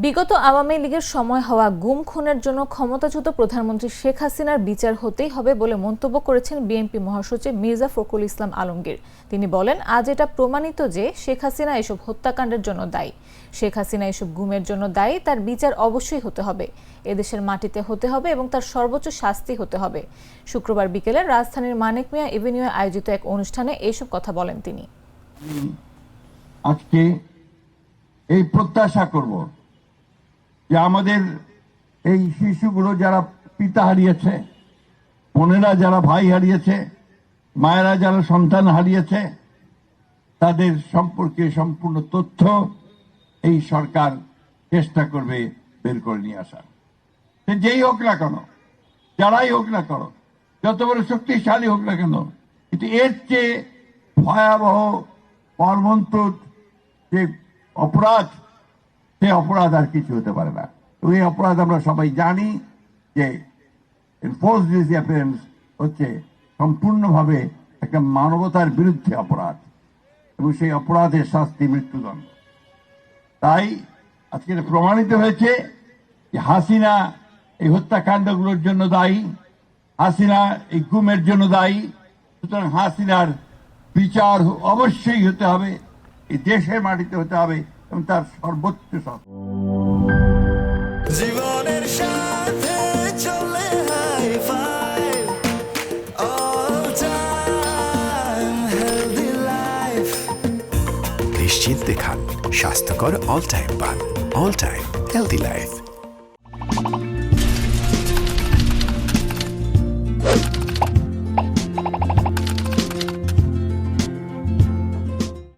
বিগত আওয়ামী লীগের সময় হওয়া গুম খুনের জন্য ক্ষমতাচ্যুত প্রধানমন্ত্রী শেখ হাসিনার বিচার হতেই হবে বলে মন্তব্য করেছেন বিএনপি মহাসচিব মির্জা ফখরুল ইসলাম আলমগীর। তিনি বলেন, আজ এটা প্রমাণিত যে শেখ হাসিনা এসব হত্যাকাণ্ডের জন্য দায়ী। শেখ হাসিনা এসব গুমের জন্য দায়ী, তার বিচার অবশ্যই হতে হবে, এদেশের মাটিতে হতে হবে এবং তার সর্বোচ্চ শাস্তি হতে হবে। শুক্রবার বিকেলে রাজধানীর মানিক মিয়া এভিনিউয়ে আয়োজিত এক অনুষ্ঠানে এসব কথা বলেন তিনি। আজকে এই প্রত্যাশা করব যে আমাদের এই শিশুগুলো যারা পিতা হারিয়েছে, বোনেরা যারা ভাই হারিয়েছে, মায়েরা যারা সন্তান হারিয়েছে, তাদের সম্পর্কে সম্পূর্ণ তথ্য এই সরকার চেষ্টা করবে বের করে নিয়ে আসার। যেই হোক না কেন, যারাই হোক না কেন, যত বড় শক্তিশালী হোক না কেন, কিন্তু এর চেয়ে ভয়াবহ মর্মন্তুদ যে অপরাধ, সে অপরাধ আর কিছু হতে পারে না। এই অপরাধ আমরা সবাই জানি যে ফোর্স ডিসঅ্যাপিয়ারেন্স হচ্ছে সম্পূর্ণভাবে একটা মানবতার বিরুদ্ধে অপরাধ এবং সেই অপরাধের শাস্তি মৃত্যুদণ্ড। তাই আজকে প্রমাণিত হয়েছে যে হাসিনা এই হত্যাকাণ্ডগুলোর জন্য দায়ী, হাসিনা এই গুমের জন্য দায়ী। সুতরাং হাসিনার বিচার অবশ্যই হতে হবে, এই দেশের মাটিতে হতে হবে এবং তার সর্বোচ্চ শাস্তি। জীবনের সাথে চলে hi-fi, all time healthy life। নিশ্চিন্তে খান স্বাস্থ্যকর অল টাইম পান, অল টাইম হেলদি লাইফ।